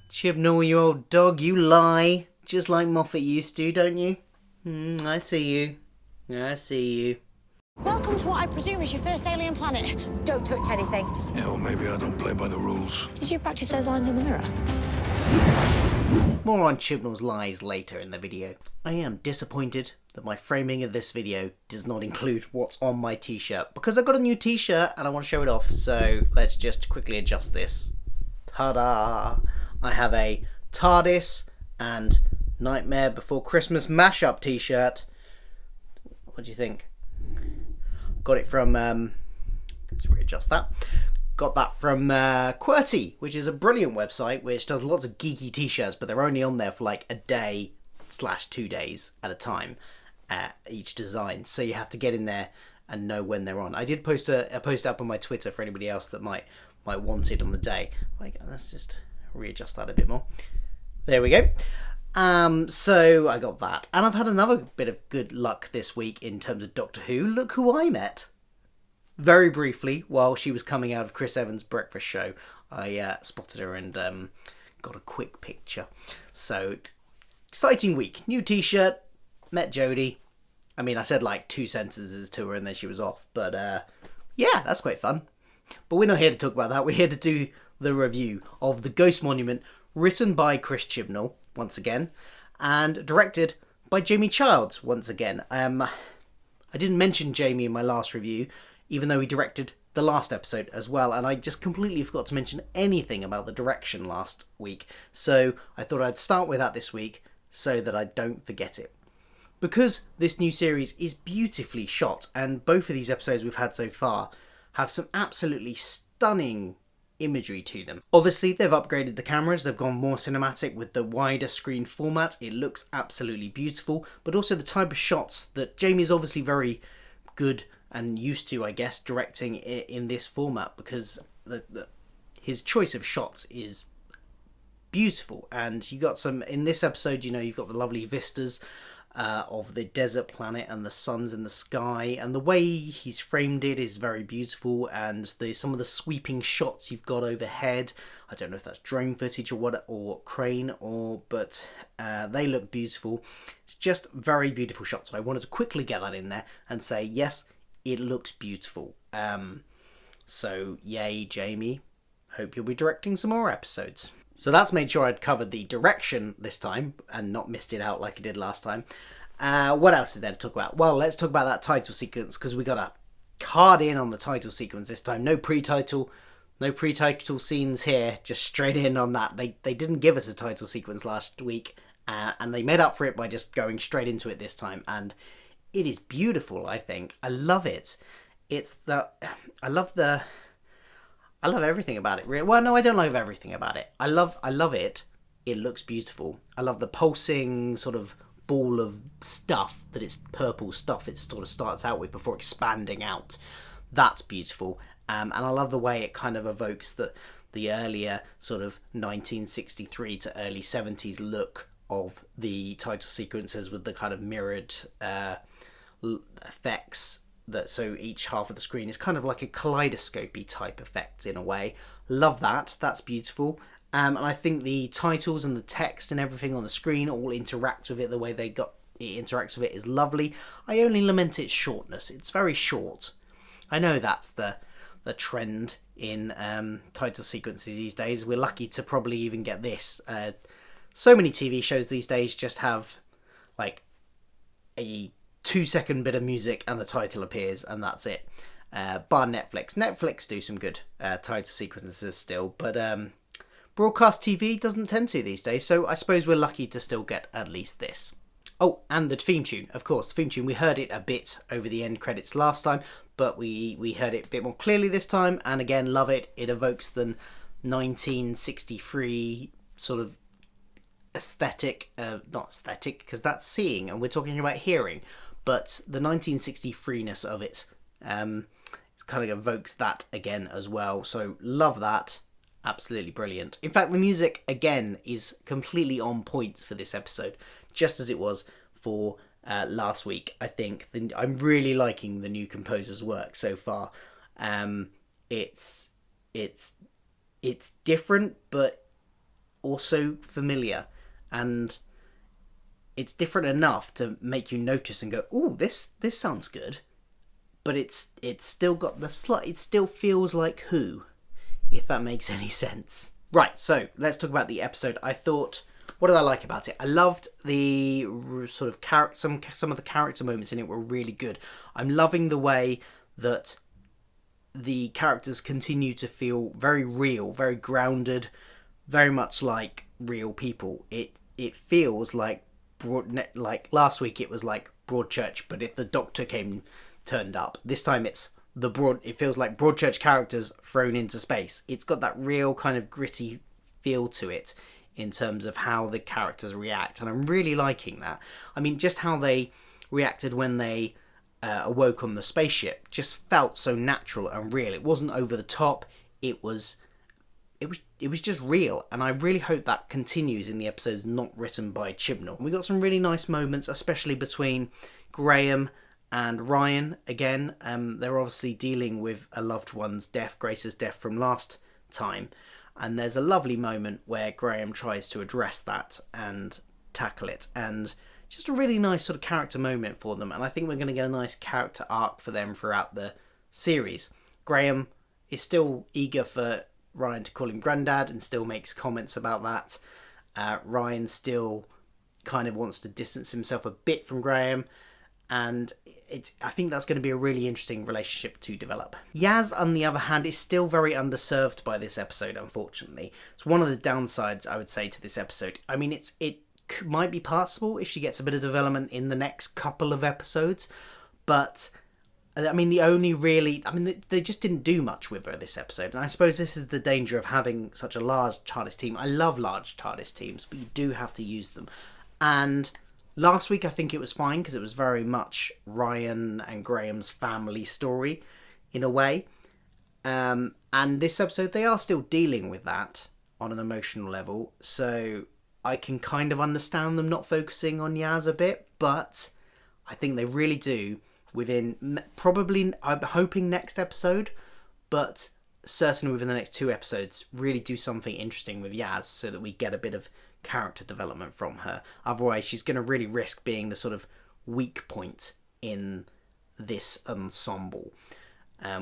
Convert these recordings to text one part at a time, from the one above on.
Chibnall, you old dog, you lie. Just like Moffat used to, don't you? I see you. I see you. Welcome to what I presume is your first alien planet. Don't touch anything. Yeah, well, maybe I don't play by the rules. Did you practice those lines in the mirror? More on Chibnall's lies later in the video. I am disappointed that my framing of this video does not include what's on my t-shirt, because I got a new t-shirt and I want to show it off, so let's just quickly adjust this. Ta-da! I have a Tardis and Nightmare Before Christmas mashup t-shirt. What do you think? Got it from, let's readjust that. Got that from QWERTY, which is a brilliant website which does lots of geeky t-shirts, but they're only on there for like a day/2 days at a time, each design. So you have to get in there and know when they're on. I did post a post up on my Twitter for anybody else that might want it on the day. Like, let's just readjust that a bit more. There we go. So I got that, and I've had another bit of good luck this week in terms of Doctor Who. Look who I met. Very briefly, while she was coming out of Chris Evans' breakfast show, I spotted her and got a quick picture. So, exciting week. New t-shirt, met Jodie. I mean, I said like 2 sentences to her and then she was off. But yeah, that's quite fun. But we're not here to talk about that. We're here to do the review of The Ghost Monument, written by Chris Chibnall, once again, and directed by Jamie Childs, once again. I didn't mention Jamie in my last review, even though he directed the last episode as well, and I just completely forgot to mention anything about the direction last week, so I thought I'd start with that this week so that I don't forget it. Because this new series is beautifully shot, and both of these episodes we've had so far have some absolutely stunning imagery to them. Obviously, they've upgraded the cameras, they've gone more cinematic with the wider screen format. It looks absolutely beautiful, but also the type of shots that Jamie's obviously very good and used to, I guess, directing in this format, because his choice of shots is beautiful. And you got some in this episode, you know, you've got the lovely vistas of the desert planet and the suns in the sky, and the way he's framed it is very beautiful, and some of the sweeping shots you've got overhead, I don't know if that's drone footage or crane, but they look beautiful. It's just very beautiful shots, so I wanted to quickly get that in there and say yes, it looks beautiful. So yay, Jamie, hope you'll be directing some more episodes. So that's made sure I'd covered the direction this time and not missed it out like I did last time. What else is there to talk about? Well, let's talk about that title sequence, because we got a card in on the title sequence this time. No pre-title scenes here, just straight in on that. They didn't give us a title sequence last week, and they made up for it by just going straight into it this time, and it is beautiful, I think. I love it. I love everything about it. Well, no, I don't love everything about it. I love it. It looks beautiful. I love the pulsing sort of ball of stuff, that it's purple stuff it sort of starts out with before expanding out. That's beautiful. And I love the way it kind of evokes the earlier sort of 1963 to early 70s look of the title sequences, with the kind of mirrored effects. So each half of the screen is kind of like a kaleidoscopy type effect in a way. Love that. That's beautiful. And I think the titles and the text and everything on the screen all interact with it. The way it interacts with it is lovely. I only lament its shortness. It's very short. I know that's the trend in title sequences these days. We're lucky to probably even get this. So many TV shows these days just have like a 2-second bit of music and the title appears, and that's it. Bar Netflix. Netflix do some good title sequences still, but broadcast TV doesn't tend to these days, so I suppose we're lucky to still get at least this. Oh, and the theme tune, of course. The theme tune, we heard it a bit over the end credits last time, but we heard it a bit more clearly this time, and again, love it. It evokes the 1963 sort of aesthetic, not aesthetic, because that's seeing, and we're talking about hearing, but the 1963-ness of it kind of evokes that again as well. So love that. Absolutely brilliant. In fact, the music again is completely on point for this episode, just as it was for last week. I think I'm really liking the new composer's work so far. It's different, but also familiar, and it's different enough to make you notice and go, "Ooh, this sounds good." But it's still got it still feels like Who, if that makes any sense. Right, so let's talk about the episode. What did I like about it? I loved the sort of some of the character moments in it were really good. I'm loving the way that the characters continue to feel very real, very grounded, very much like real people. It feels like last week it was like Broadchurch, but if the Doctor turned up, this time it feels like Broadchurch characters thrown into space. It's got that real kind of gritty feel to it in terms of how the characters react, and I'm really liking that. I mean, just how they reacted when they awoke on the spaceship just felt so natural and real. It wasn't over the top. It was just real, and I really hope that continues in the episodes not written by Chibnall. We got some really nice moments, especially between Graham and Ryan. Again, they're obviously dealing with a loved one's death, Grace's death from last time, and there's a lovely moment where Graham tries to address that and tackle it, and just a really nice sort of character moment for them, and I think we're going to get a nice character arc for them throughout the series. Graham is still eager for Ryan to call him Grandad and still makes comments about that. Ryan still kind of wants to distance himself a bit from Graham, and I think that's going to be a really interesting relationship to develop. Yaz, on the other hand, is still very underserved by this episode, unfortunately. It's one of the downsides, I would say, to this episode. I mean, it might be passable if she gets a bit of development in the next couple of episodes, but I mean, they just didn't do much with her this episode, and I suppose this is the danger of having such a large TARDIS team. I love large TARDIS teams, but you do have to use them. And last week I think it was fine because it was very much Ryan and Graham's family story in a way, and this episode they are still dealing with that on an emotional level, so I can kind of understand them not focusing on Yaz a bit, but I think they really do within probably, I'm hoping next episode, but certainly within the next 2 episodes, really do something interesting with Yaz so that we get a bit of character development from her. Otherwise, she's going to really risk being the sort of weak point in this ensemble.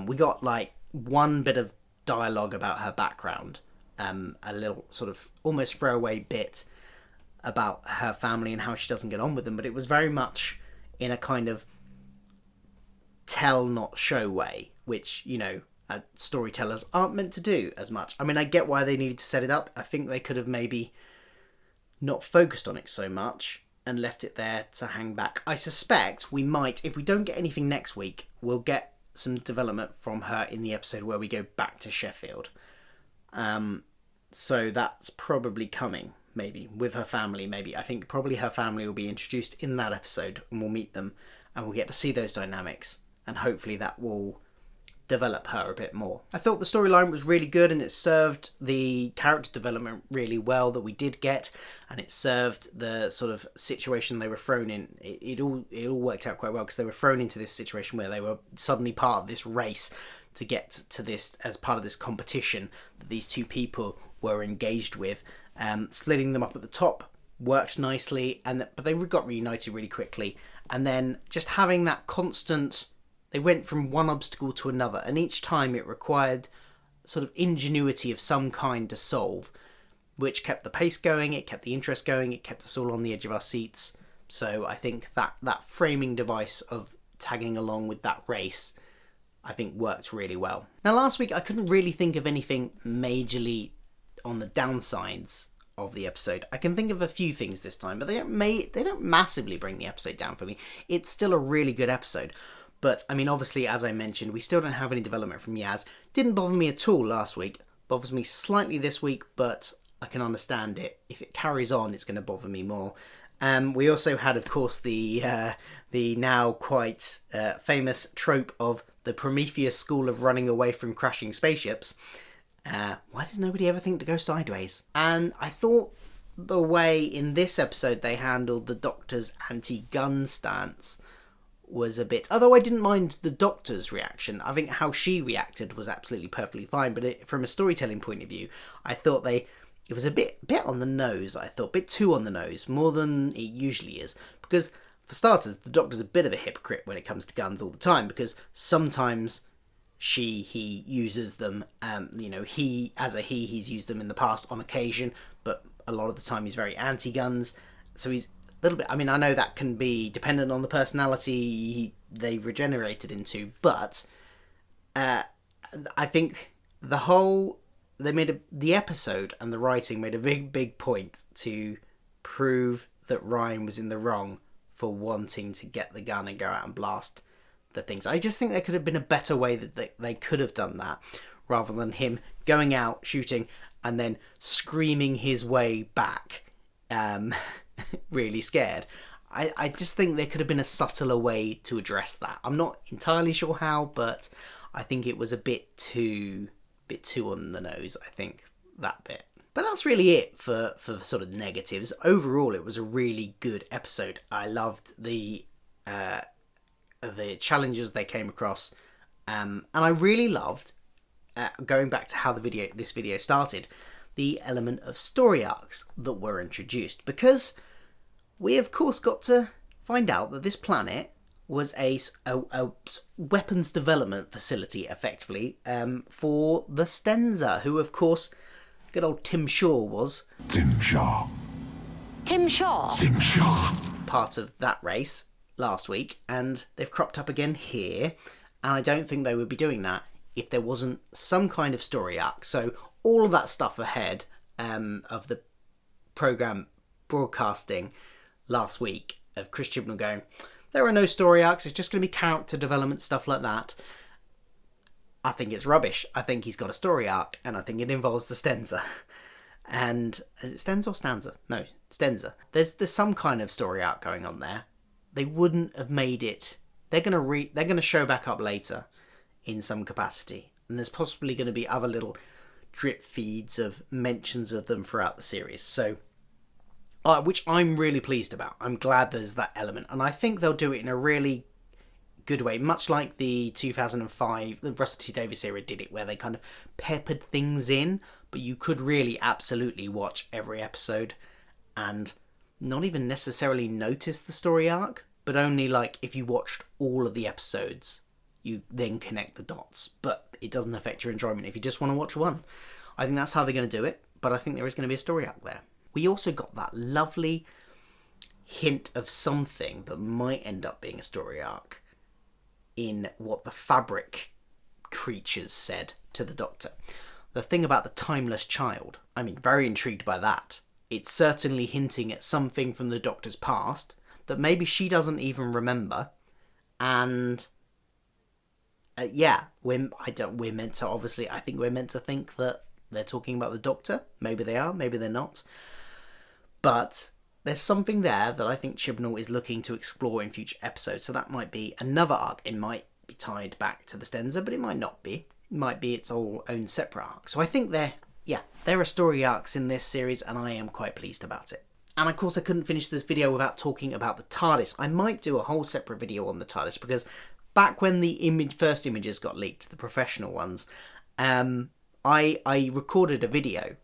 We got like one bit of dialogue about her background, a little sort of almost throwaway bit about her family and how she doesn't get on with them, but it was very much in a kind of tell not show way, which, you know, storytellers aren't meant to do as much. I mean, I get why they needed to set it up. I think they could have maybe not focused on it so much and left it there to hang back. I suspect we might, if we don't get anything next week, we'll get some development from her in the episode where we go back to Sheffield. So that's probably coming. Maybe with her family, maybe. I think probably her family will be introduced in that episode, and we'll meet them and we'll get to see those dynamics, and hopefully that will develop her a bit more. I thought the storyline was really good, and it served the character development really well that we did get, and it served the sort of situation they were thrown in. It all worked out quite well because they were thrown into this situation where they were suddenly part of this race to get to this as part of this competition that these 2 people were engaged with. Splitting them up at the top worked nicely, but they got reunited really quickly, and then just having that constant, they went from one obstacle to another, and each time it required sort of ingenuity of some kind to solve, which kept the pace going, it kept the interest going, it kept us all on the edge of our seats. So I think that framing device of tagging along with that race, I think worked really well. Now last week I couldn't really think of anything majorly on the downsides of the episode. I can think of a few things this time, but they don't massively bring the episode down for me. It's still a really good episode. But, I mean, obviously, as I mentioned, we still don't have any development from Yaz. Didn't bother me at all last week. Bothers me slightly this week, but I can understand it. If it carries on, it's going to bother me more. We also had, of course, the now quite famous trope of the Prometheus school of running away from crashing spaceships. Why does nobody ever think to go sideways? And I thought the way in this episode they handled the Doctor's anti-gun stance was a bit... Although I didn't mind the Doctor's reaction, I think how she reacted was absolutely perfectly fine, but from a storytelling point of view, I thought it was a bit on the nose, I thought. A bit too on the nose, more than it usually is. Because, for starters, the Doctor's a bit of a hypocrite when it comes to guns all the time, because sometimes he uses them, he's used them in the past on occasion, but a lot of the time he's very anti-guns, so he's a little bit... I mean, I know that can be dependent on the personality they've regenerated into, but I think the episode and the writing made a big point to prove that Ryan was in the wrong for wanting to get the gun and go out and blast the things. I just think there could have been a better way that they could have done that, rather than him going out, shooting, and then screaming his way back, really scared. I just think there could have been a subtler way to address that. I'm not entirely sure how, but I think it was a bit too on the nose, I think, that bit. But that's really it for sort of negatives. Overall, it was a really good episode. I loved the challenges they came across, and I really loved, going back to how this video started, the element of story arcs that were introduced, because we of course got to find out that this planet was a weapons development facility, effectively, for the Stenza, who of course good old Tim Shaw was. Tim Shaw. Tim Shaw? Tim Shaw. Part of that race last week, and they've cropped up again here, and I don't think they would be doing that if there wasn't some kind of story arc. So all of that stuff ahead of the programme broadcasting last week of Chris Chibnall going, there are no story arcs, it's just going to be character development, stuff like that. I think it's rubbish. I think he's got a story arc, and I think it involves the Stenza. And is it Stenza or Stanza? No, Stenza. There's some kind of story arc going on there. They wouldn't have made it. They're gonna show back up later in some capacity, and there's possibly going to be other little drip feeds of mentions of them throughout the series. So, which I'm really pleased about. I'm glad there's that element, and I think they'll do it in a really good way, much like the 2005, the Russell T Davies era did it, where they kind of peppered things in, but you could really absolutely watch every episode and not even necessarily notice the story arc, but only like if you watched all of the episodes, you then connect the dots, but it doesn't affect your enjoyment if you just want to watch one. I think that's how they're going to do it, but I think there is going to be a story arc there. We also got that lovely hint of something that might end up being a story arc in what the fabric creatures said to the Doctor. The thing about the timeless child. I mean, very intrigued by that. It's certainly hinting at something from the Doctor's past that maybe she doesn't even remember. And we're meant to, obviously, I think we're meant to think that they're talking about the Doctor. Maybe they are, maybe they're not. But there's something there that I think Chibnall is looking to explore in future episodes. So that might be another arc. It might be tied back to the Stenza, but it might not be. It might be its own separate arc. So I think there are story arcs in this series, and I am quite pleased about it. And of course I couldn't finish this video without talking about the TARDIS. I might do a whole separate video on the TARDIS, because back when the first images got leaked, the professional ones, I recorded a video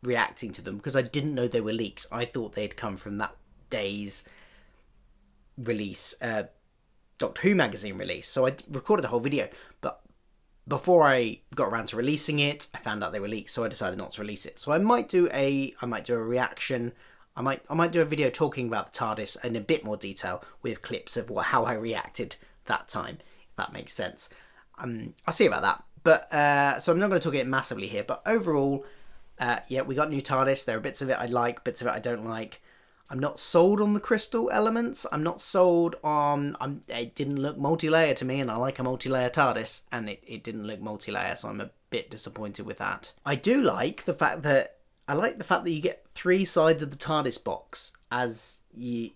reacting to them because I didn't know they were leaks. I thought they'd come from that day's release, Doctor Who magazine release. So I recorded a whole video, but before I got around to releasing it, I found out they were leaks, so I decided not to release it. So I might do a reaction. I might do a video talking about the TARDIS in a bit more detail with clips of how I reacted that time, if that makes sense. I'll see about that. But so I'm not going to talk it massively here, but overall, we got new TARDIS. There are bits of it I like, bits of it I don't like. I'm not sold on the crystal elements. I'm not sold on... it didn't look multi-layer to me, and I like a multi-layer TARDIS, and it didn't look multi-layer, so I'm a bit disappointed with that. I do like the fact that... you get 3 sides of the TARDIS box as you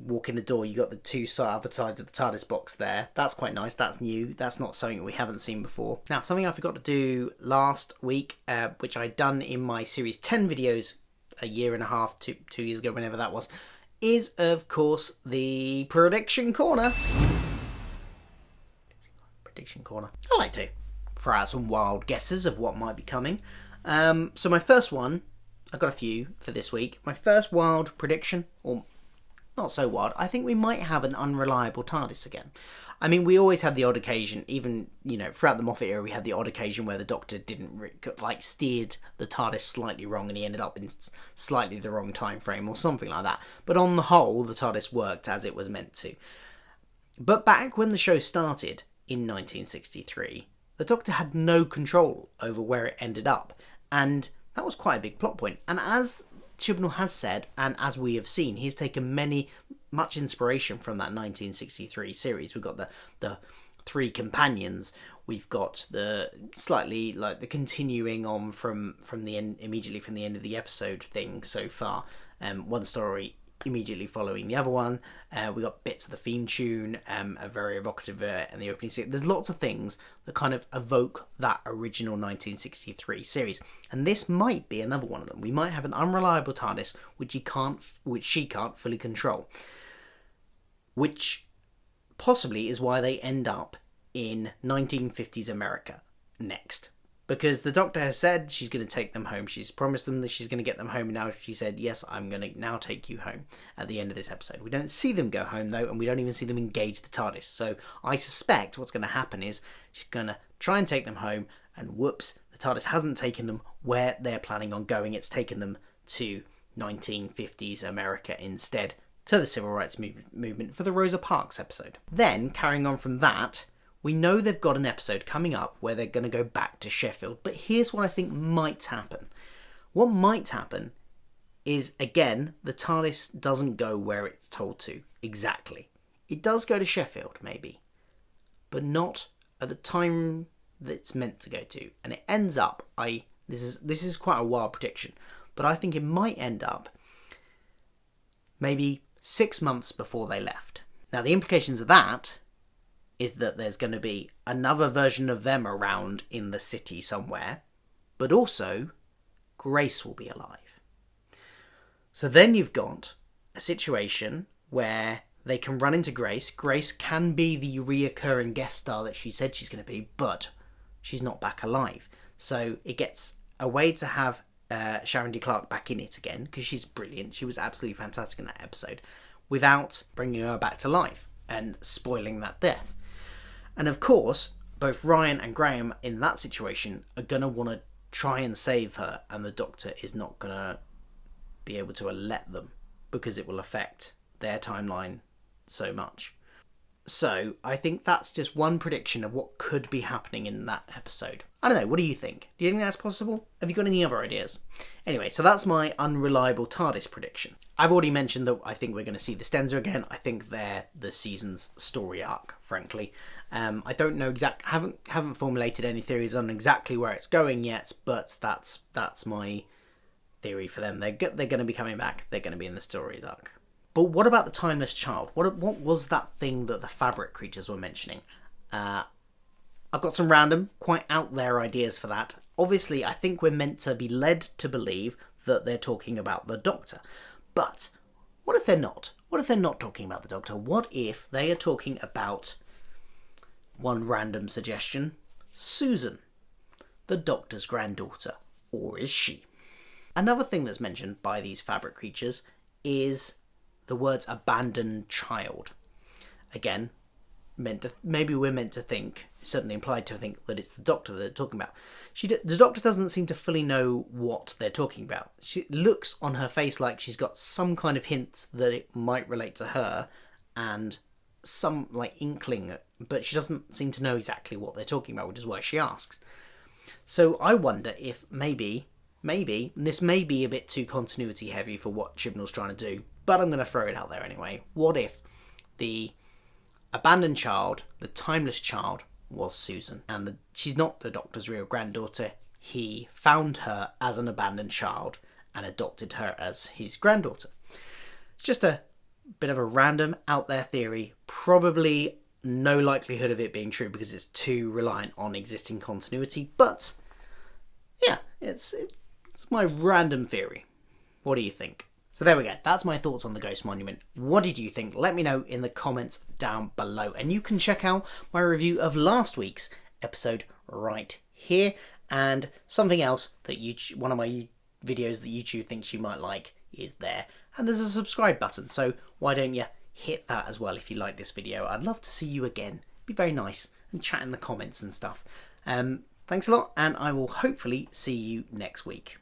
walk in the door. You got the 2 other sides of the TARDIS box there. That's quite nice. That's new. That's not something we haven't seen before. Now, something I forgot to do last week, which I'd done in my Series 10 videos a year and a half, 2 years ago, whenever that was, is, of course, the Prediction Corner. Prediction Corner. I like to throw out some wild guesses of what might be coming. So my first one, I've got a few for this week. My first wild prediction, or not so wild, I think we might have an unreliable TARDIS again. I mean, we always had the odd occasion, even, throughout the Moffat era, we had the odd occasion where the Doctor didn't, steered the TARDIS slightly wrong and he ended up in slightly the wrong time frame or something like that. But on the whole, the TARDIS worked as it was meant to. But back when the show started, in 1963, the Doctor had no control over where it ended up, and that was quite a big plot point. And as Chibnall has said, and as we have seen, he's taken much inspiration from that 1963 series. We've got the three companions. We've got the slightly like the continuing on from the end, immediately from the end of the episode thing so far. One story immediately following the other one. We got bits of the theme tune, a very evocative in the opening scene. There's lots of things that kind of evoke that original 1963 series, and this might be another one of them. We might have an unreliable TARDIS which she can't fully control, which possibly is why they end up in 1950s America next. Because the Doctor has said she's going to take them home. She's promised them that she's going to get them home. And now she said, yes, I'm going to now take you home at the end of this episode. We don't see them go home, though, and we don't even see them engage the TARDIS. So I suspect what's going to happen is she's going to try and take them home, and whoops, the TARDIS hasn't taken them where they're planning on going. It's taken them to 1950s America instead, to the Civil Rights Movement for the Rosa Parks episode. Then, carrying on from that, we know they've got an episode coming up where they're going to go back to Sheffield, but here's what I think might happen. What might happen is, again, the TARDIS doesn't go where it's told to, exactly. It does go to Sheffield, maybe, but not at the time that it's meant to go to. And it ends up, this is quite a wild prediction, but I think it might end up maybe 6 months before they left. Now, the implications of that is that there's going to be another version of them around in the city somewhere, but also Grace will be alive. So then you've got a situation where they can run into Grace. Grace can be the reoccurring guest star that she said she's going to be, but she's not back alive. So it gets a way to have Sharon D. Clarke back in it again, because she's brilliant. She was absolutely fantastic in that episode, without bringing her back to life and spoiling that death. And of course, both Ryan and Graham in that situation are going to want to try and save her, and the Doctor is not going to be able to let them, because it will affect their timeline so much. So I think that's just one prediction of what could be happening in that episode. I don't know, what do you think? Do you think that's possible? Have you got any other ideas? Anyway, so that's my unreliable TARDIS prediction. I've already mentioned that I think we're going to see the Stenza again. I think they're the season's story arc, frankly. I don't know haven't formulated any theories on exactly where it's going yet, but that's my theory for them. They're going to be coming back. They're going to be in the story arc. But what about the Timeless Child? What was that thing that the fabric creatures were mentioning? I've got some random, quite out there ideas for that. Obviously, I think we're meant to be led to believe that they're talking about the Doctor. But what if they're not? What if they're not talking about the Doctor? What if they are talking about, one random suggestion, Susan, the Doctor's granddaughter? Or is she? Another thing that's mentioned by these fabric creatures is the words abandoned child. Again, maybe we're meant to think, certainly implied to think, that it's the Doctor that they're talking about. The Doctor doesn't seem to fully know what they're talking about. She looks on her face like she's got some kind of hint that it might relate to her, and some inkling, but she doesn't seem to know exactly what they're talking about, which is why she asks. So I wonder if maybe, this may be a bit too continuity heavy for what Chibnall's trying to do, but I'm going to throw it out there anyway. What if the abandoned child, the timeless child, was Susan, and she's not the Doctor's real granddaughter? He found her as an abandoned child and adopted her as his granddaughter. It's just a bit of a random out there theory, probably no likelihood of it being true because it's too reliant on existing continuity, but yeah, it's my random theory. What do you think? So there we go. That's my thoughts on the Ghost Monument. What did you think? Let me know in the comments down below. And you can check out my review of last week's episode right here. And something else that one of my videos that YouTube thinks you might like is there. And there's a subscribe button. So why don't you hit that as well if you like this video? I'd love to see you again. It'd be very nice and chat in the comments and stuff. Thanks a lot, and I will hopefully see you next week.